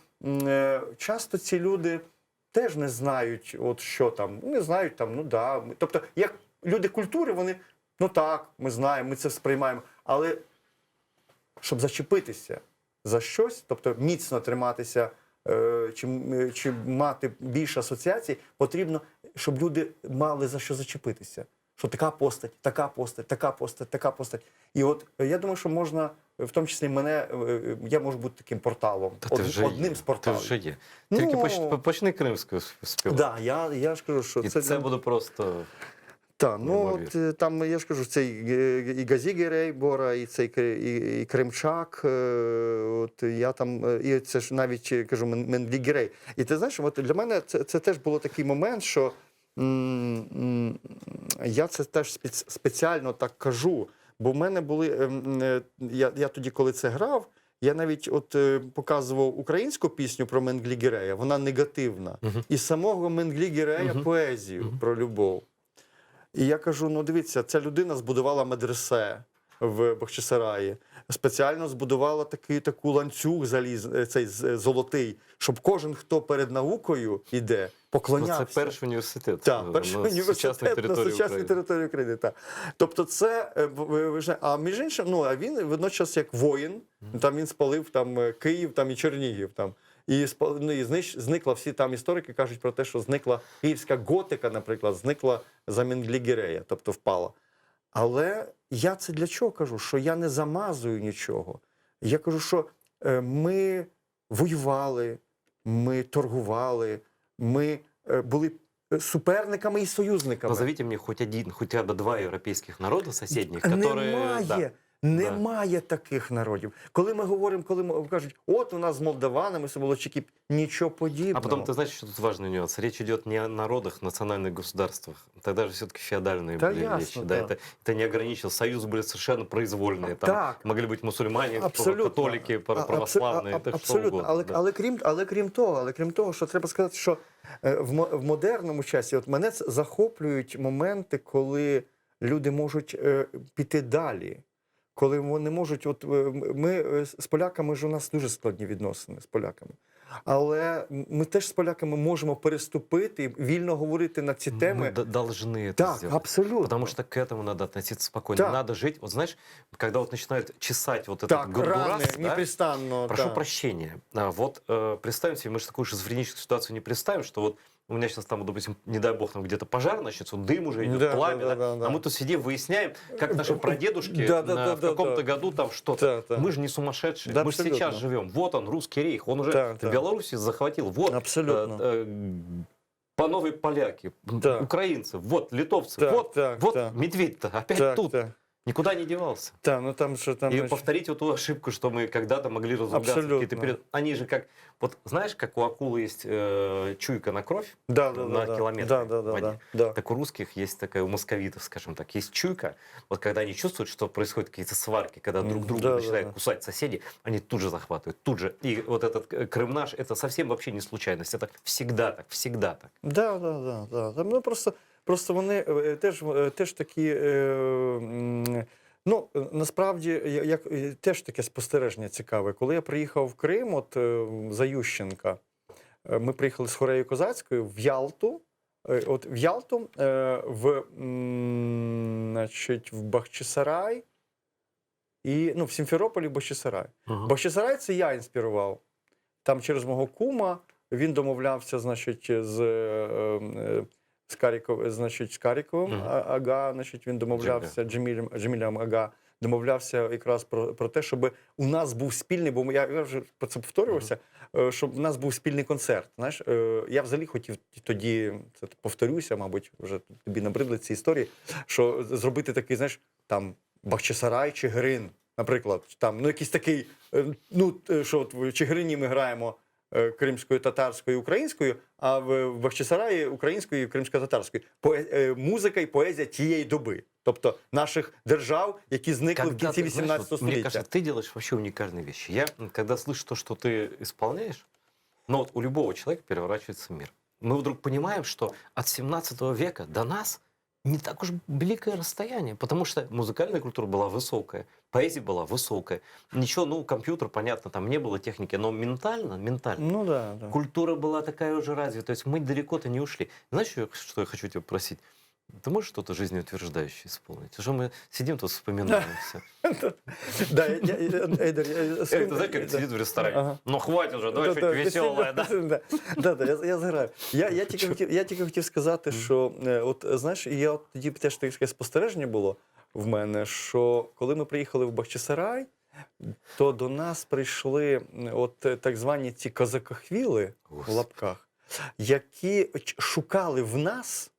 часто ці люди теж не знають, що там. Не знають там, Тобто, як люди культури, вони, так, ми знаємо, ми це сприймаємо. Але щоб зачепитися за щось, тобто міцно триматися, чи мати більше асоціацій, потрібно, щоб люди мали за що зачепитися. Що така постать, така постать, така постать, така постать. І от я думаю, що можна, в тому числі я можу бути таким порталом, одним з порталів. Ти вже є. Тільки почни кримською співати. Так, я ж кажу, що це буде просто... Так, там, я ж кажу, цей і Газі Гірей Бора, і цей і Кримчак, я там, і це ж навіть, кажу, Менглі Гірей. І ти знаєш, для мене це теж було такий момент, що я це теж спеціально так кажу, бо в мене були, я тоді, коли це грав, я навіть показував українську пісню про Менглі Гірея, вона негативна, і самого Менглі Гірея поезію про любов. І я кажу, дивіться, ця людина збудувала медресе в Бахчисараї, спеціально збудувала таку ланцюг цей золотий, щоб кожен, хто перед наукою йде, поклонявся. Це перший університет. Так, перший університет на сучасній території України. Так. Тобто це, а між іншим, а він водночас як воїн, там він спалив Київ і Чернігів. І зникла, всі там історики кажуть про те, що зникла київська готика, наприклад, зникла за Менглі Гірея, тобто впала. Але я це для чого кажу? Що я не замазую нічого. Я кажу, що ми воювали, ми торгували, ми були суперниками і союзниками. Назовите мне хотя бы два европейских народа соседних, которые... Немає. Немає таких народів. Коли ми говоримо, коли кажуть, от у нас з молдаванами, Соболочики, нічого подібного. А потом, ты знаешь, что тут важный нюанс? Речь идет не о народах, национальных государствах. Тогда же все-таки феодальные Да, были ясно, вещи. да. Это не ограничил. Союзы были совершенно произвольные. Там Так. могли быть мусульмане, Абсолютно. католики, православные. Это что Абсолютно. угодно. Да. Але крім того, що треба сказати, що в модерному часі от мене захоплюють моменти, коли люди можуть піти далі. Коли вони можуть, от ми з поляками ж у нас дуже складні відносини з поляками. Але ми теж з поляками можемо переступити і вільно говорити на ці теми. Мы должны это Так, сделать. абсолютно. Потому что к этому надо относиться спокойно. Так. Надо жить. Вот знаешь, когда вот начинают чесать вот этот Так, гордурас, рани, да, непрестанно. прошу так. прощения. Вот представим себе, мы же такую шизофреническую ситуацию не представим, что вот у меня сейчас там, допустим, не дай бог, там где-то пожар начнется, дым уже идет, Да, пламя, да, да, да. а мы тут сидим, выясняем, как наши прадедушки Да, в каком-то году там что-то. Да, да. Мы же не сумасшедшие, Да, мы же абсолютно. сейчас живем. Вот он, русский рейх, он уже Да, в да. Беларуси захватил. Вот Абсолютно. по новой поляки, Да. украинцы, вот литовцы, Так, вот, так, вот так. медведь-то опять Так, тут, так. никуда не девался. Так, ну там що там. И значить, повторить вот ту ошибку, что мы когда-то могли разругаться. в Абсолютно. какие-то периоды. Они же как... Вот знаешь, как у акулы есть чуйка на кровь да, на километр Да, в воде? да. Так у русских есть такая, у московитов, скажем так, есть чуйка. Вот когда они чувствуют, что происходят какие-то сварки, когда друг друга Да, начинают да. кусать соседи, они тут же захватывают, тут же. И вот этот Крым наш, это совсем вообще не случайность. Это всегда так, всегда так. Да. Там, ну, просто вони теж такі. Ну, насправді, теж таке спостереження цікаве. Коли я приїхав в Крим, от за Ющенка, ми приїхали з Хореєю Козацькою в Ялту. От в Ялту, значить, в Бахчисарай і, ну, в Сімферополі, в Бахчисарай. Бахчисарай це я інспірував. Там через мого кума він домовлявся, значить, з Каріковим Ага, значить, він домовлявся, Джемілем Ага, домовлявся якраз про те, щоб у нас був спільний, бо я вже про це повторювався, щоб у нас був спільний концерт. Знаєш, я взагалі хотів тоді, це повторюся, мабуть, вже тобі набридли ці історії, що зробити такий, знаєш, там Бахчисарай, Чигирин, наприклад, там, ну якийсь такий, ну, що от в Чигирині ми граємо кримською, татарською, українською, а в Бахчисараї українською і кримсько-татарською. Музика і поезія тієї доби. Тобто наших держав, які зникли в кінці 18 століття. Мне кажется, ты делаешь вообще уникальные вещи. Я, когда слышу то, что ты исполняешь, ну вот у любого человека переворачивается мир. Мы вдруг понимаем, что от 17 века до нас не так уж великое расстояние, потому что музыкальная культура была высокая, поэзия была высокая. Ничего, ну, компьютер, понятно, там не было техники, но ментально, Ну да. культура была такая уже развитая, то есть мы далеко-то не ушли. Знаешь, что я хочу тебя просить? Ты можешь что-то жизнеутверждающее исполнить? Уже мы сидим тут, вспоминаем все. Да, Эйдер, Ты знаешь, как сидит в ресторане? Ага. Ну, хватит уже, давай что-нибудь веселое, да? Я зграю. Я тільки хотів сказати, що, от, знаєш, я от тоді теж таке спостереження було в мене, що коли ми приїхали в Бахчисарай, то до нас прийшли от так звані ці козакохвіли, в лапках, які шукали в нас,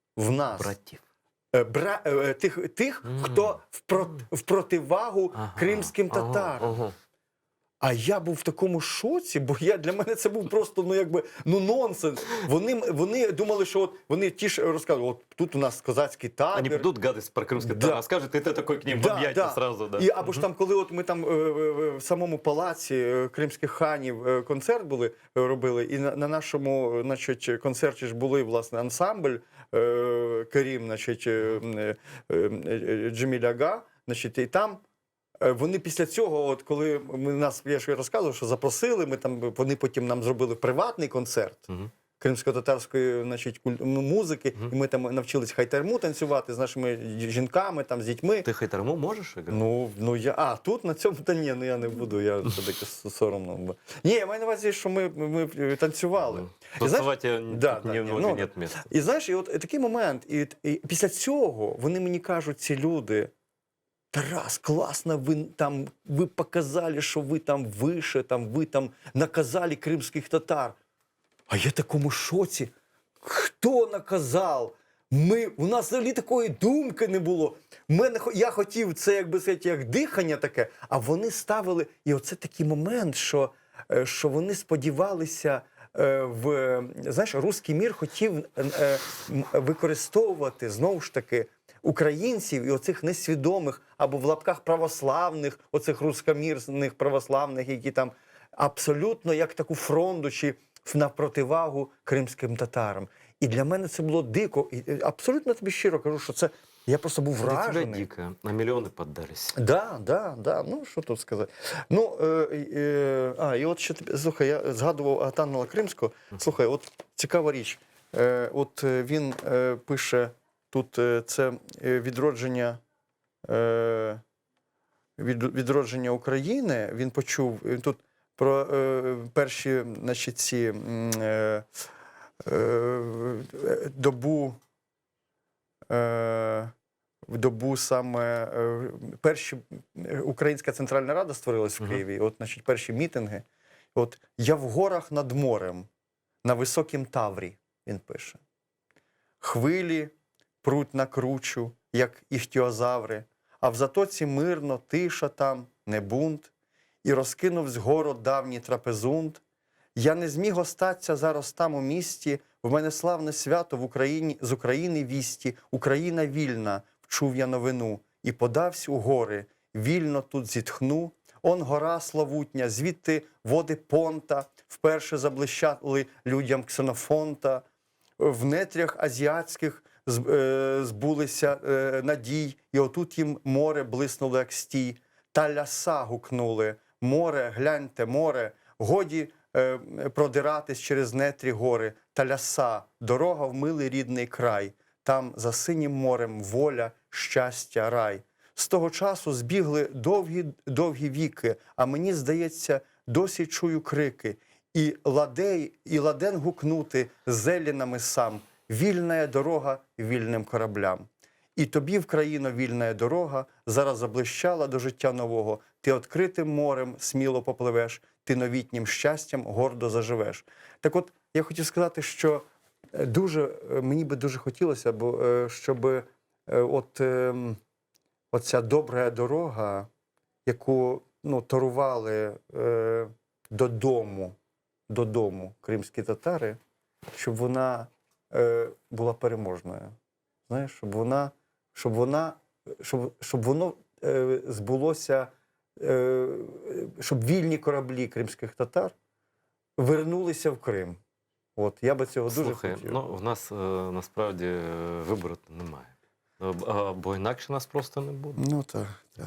Братів. тих, хто в противагу кримським татарам. А я був в такому шоці, бо для мене це був просто, ну, якби, ну, нонсенс. Вони думали, що от, вони ті ж розказували, от тут у нас козацький табір. Они придут, гадость про крымский Да. расскажут, и ты такой к ним в объятия сразу, да. І або ж там, коли от ми там в самому палаці кримських ханів концерт робили, і на нашому, значить, концерті ж були, власне, ансамбль Керім, значить, Джеміль Ага, значить, і там вони після цього, от коли я ж розказував, що запросили, вони потім нам зробили приватний концерт кримсько-татарської, значить, музики, і ми там навчились хайтерму танцювати з нашими жінками, там, з дітьми. Ти хайтерму можеш грати? Ну, тут на цьому, та ні, ну я не буду, я все-таки соромно. Ні, я маю на увазі, що ми танцювали. Танцювати немного нет места. І знаєш, і от такий момент, і після цього вони мені кажуть, ці люди, Тарас, классно, вы показали, что вы там выше, вы там наказали кримських татар. А я в такому шоці. Хто наказав? У нас взагалі такої думки не було. Я хотів це, якби сказати, як дихання таке, а вони ставили, і оце такий момент, що вони сподівалися, знаєш, руський мір хотів використовувати, знову ж таки, українців і оцих несвідомих, або в лапках православних, оцих рускомірних православних, які там абсолютно як таку фронту чи на противагу кримським татарам. І для мене це було дико. І абсолютно тобі щиро кажу, що це... Я просто був вражений. Для тебя дико, а миллионы поддались. Да. Ну, що тут сказати. Ну, і от ще, слухай, я згадував Атаннала Кримського. Слухай, от цікава річ. От він пише тут, це відродження України. Він почув, він тут про перші, значить, ці добу саме перші Українська Центральна Рада створилась в Києві. От, значить, перші мітинги. От я в горах над морем, на високім Таврі, він пише. Хвилі пруть на кручу, як іхтіозаври, а в затоці мирно, тиша там, не бунт, і розкинув з город давній трапезунт. Я не зміг остаться зараз там у місті, в мене славне свято в Україні, з України вісті, Україна вільна, вчув я новину, і подавсь у гори, вільно тут зітхну. Он гора славутня, звідти води Понта, вперше заблищали людям Ксенофонта. В нетрях азіатських збулися надій, і отут їм море блиснуло, як стій. Та ляса гукнули, море, гляньте, море, годі продиратись через нетрі гори. Та ляса, дорога в милий рідний край, там за синім морем воля, щастя, рай. З того часу збігли довгі віки, а мені, здається, досі чую крики. І ладен гукнути зелінами сам, вільна дорога вільним кораблям. І тобі, Вкраїно, вільна дорога, зараз заблищала до життя нового. Ти відкритим морем сміло попливеш, ти новітнім щастям гордо заживеш. Так от, я хотів сказати, що мені би дуже хотілося, щоб оця добра дорога, яку торували додому кримські татари, щоб вона була переможною. Знаєш, щоб воно збулося, щоб вільні кораблі кримських татар вернулися в Крим. От, я би цього дуже хотів. Ну, в нас насправді вибору немає. Бо інакше нас просто не буде. Ну так. Ну.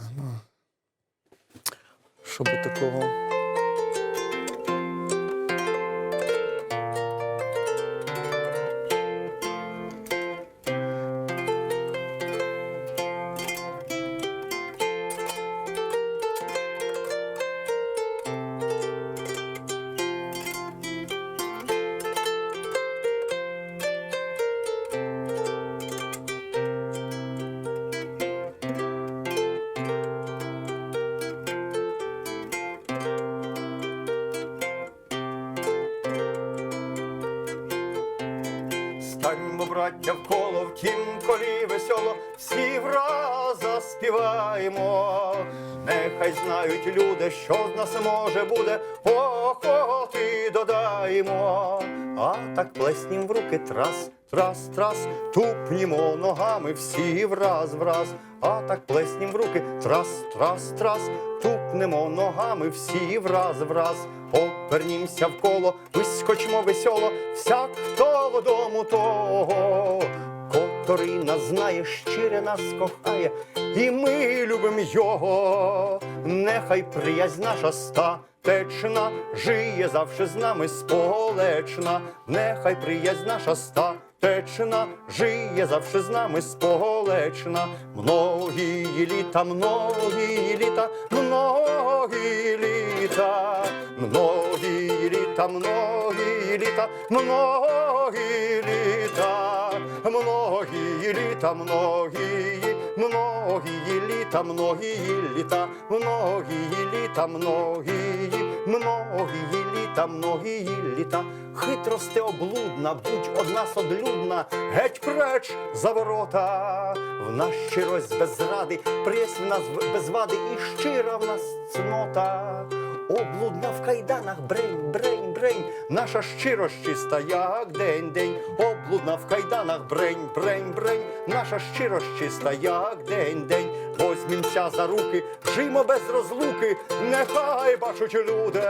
Щоб такого... Станьмо, браття, вколо, в тім колі весело, всі враз заспіваємо. Нехай знають люди, що з нас може буде, охоти додаємо. А так плеснім в руки трас, трас, трас, тупнімо ногами всі враз, враз. А так плеснім в руки трас, трас, трас, тупнемо ногами всі враз, враз. Обернімся вколо, вискочмо весело, всяк хто додому того, котрий нас знає, щире нас кохає, і ми любим його. Нехай приязнь наша статечна, жиє завше з нами сполечна. Нехай приязнь наша статечна, жиє завше з нами сполечна. Многії літа, многії літа, многії літа. Многие літа, многие літа, многие літа, многие літа, многие, многие літа, многие літа, многие літа, многие літа, многие літа. Хитрости облудна, будь од нас одлюдна, геть преч за ворота. В нас щирость без зради, приязнь в нас без вади, і щира в нас цнота. Облудна в кайданах, брень, брень, брень, наша щирость чиста, як день-день. Облудна в кайданах, брень, брень, брень, наша щирость чиста, як день-день. Возьмімся за руки, жимо без розлуки, нехай бачать люди.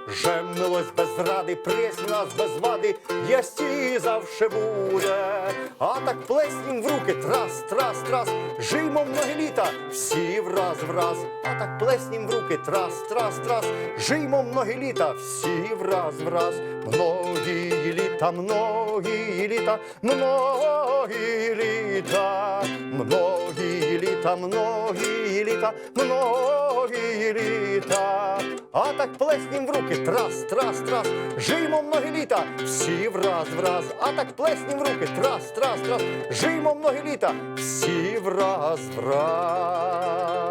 Жемнилось без зради, приязнь нас без вади, єсть і завше буде. А так плеснім в руки, трас, трас, трас, жимо многі літа, всі враз, враз. А так плеснім в руки, трас, трас, трас, жимо многі літа, всі враз, враз. Многі літа, многі літа, многі літа, многі літа, многі літа, многі літа. А так плеснім в руки, трас, трас, трас, жимо многі літа, всі враз, враз. А так плеснім в руки, трас, трас, трас, жимо многі літа, всі враз, враз.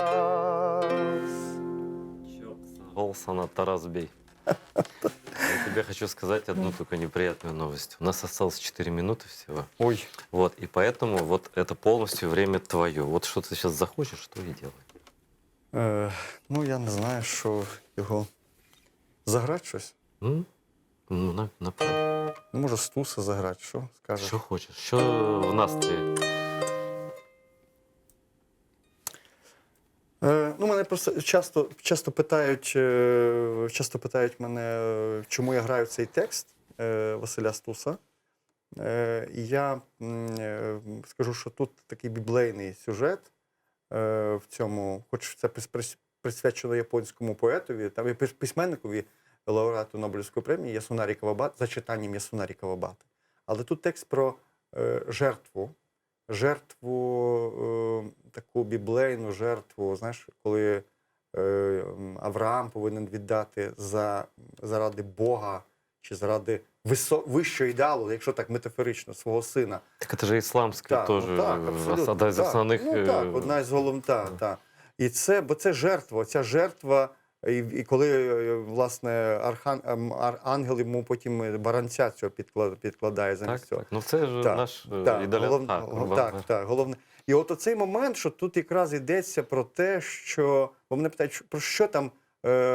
Голоса на Тарас Бей. Я тебе хочу сказать одну только неприятную новость. У нас осталось 4 минуты всего. Ой. Вот, и поэтому вот это полностью время твое. Вот что ты сейчас захочешь, то и делай. Ну, я не знаю, що його заграти щось. Ну, направо. Ну, може, Стуса заграти, що скажеш? Що хочеш? Що в настрої? Ну, мене просто часто питають мене, чому я граю цей текст Василя Стуса. І я скажу, що тут такий біблейний сюжет в цьому, хоч це присвячено японському поетові, там і письменникові, лауреату Нобелівської премії Ясунарі Кавабати, за читанням Ясунарі Кавабати. Але тут текст про жертву, таку біблейну жертву, знаєш, коли Авраам повинен віддати заради Бога чи заради вищого ідеалу, якщо так метафорично, свого сина. Так це ж ісламське теж, абсолютно, одна з основних... Ну так, одна із головних, так. І це, бо це жертва, ця жертва, і коли, власне, ангел йому потім баранця цього підкладає замість цього. Так. Ну це ж наш ідеал. Так, головне. І от оцей момент, що тут якраз йдеться про те, що, бо мене питають, про що там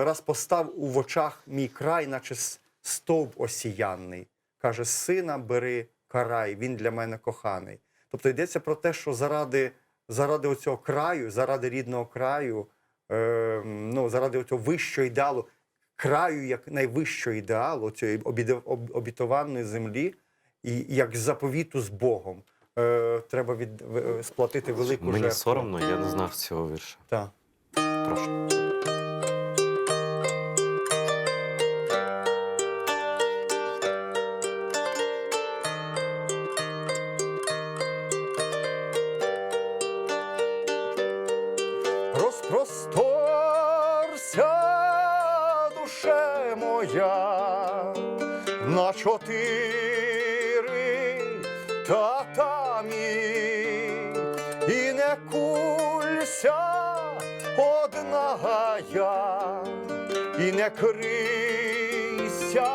раз постав у очах мій край, наче стовп осіянний. Каже, сина бери, карай, він для мене коханий. Тобто йдеться про те, що заради оцього краю, заради рідного краю, заради оцього вищого ідеалу, краю як найвищого ідеалу, цієї обітованої землі, і як заповіту з Богом, треба сплатити велику жертву. Мені соромно, я не знав цього вірша. Так. Прошу. Розпросторся, душе моя, на 4 татамі, і не кулься одна я, і не крийся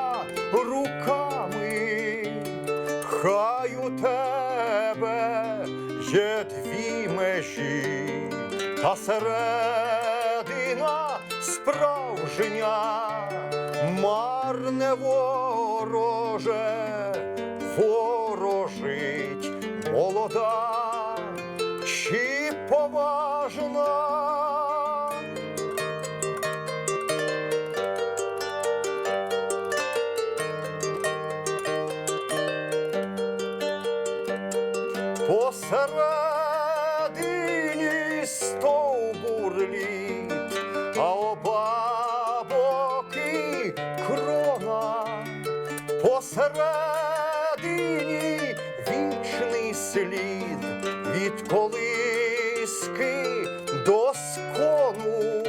руками, хай у тебе є 2 межі, та середина справжня, марне вороже, ворожить молода чи поважна. Посередині стовбур літ, а оба боки крона. Посередині вічний слід від колиски до скону.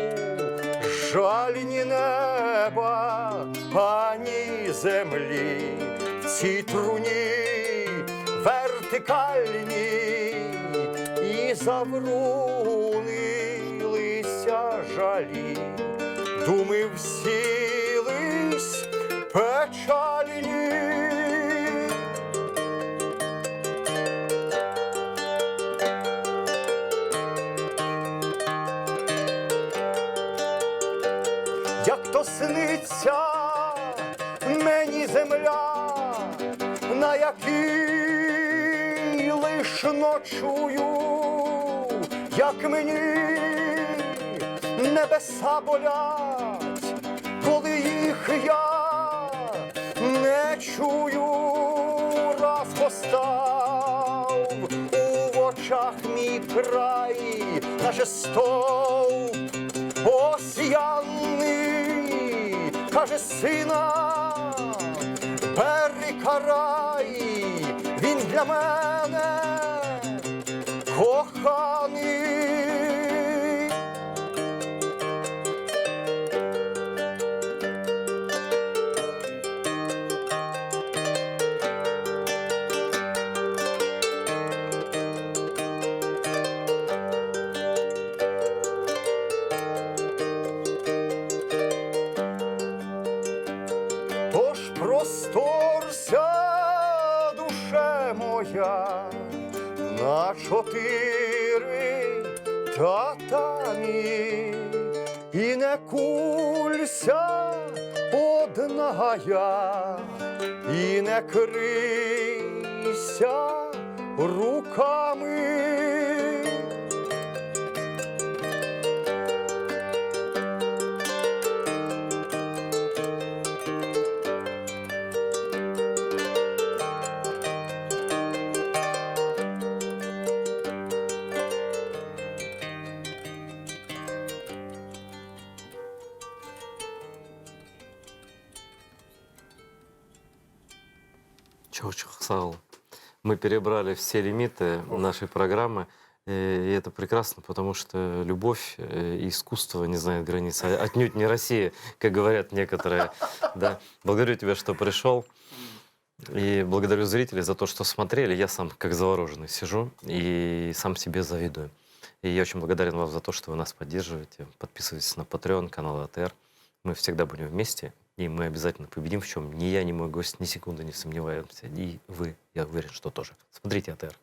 Жаль ні неба, ані землі в цій труні вертикальній, і заврунилися жалі, думи всілись печальні. Як то сниться мені земля, на якій лиш ночую, як мені небеса болять, коли їх я не чую. Раз постав у очах мій край, наче стовп осяяний, каже: сина, бери карай, він для мене коханий. Тож просторся, душе моя, на 4 татамі, і не кулься одна я, і не крийся руками. Чохсал. Мы перебрали все лимиты нашей программы, и это прекрасно, потому что любовь и искусство не знают границ. Отнюдь не Россия, как говорят некоторые. Да. Благодарю тебя, что пришел. И благодарю зрителей за то, что смотрели. Я сам как завороженный сижу и сам себе завидую. И я очень благодарен вам за то, что вы нас поддерживаете. Подписывайтесь на Patreon, канал АТР. Мы всегда будем вместе, и мы обязательно победим, в чем ни я, ни мой гость ни секунды не сомневаемся. И вы, я уверен, что тоже. Смотрите АТР.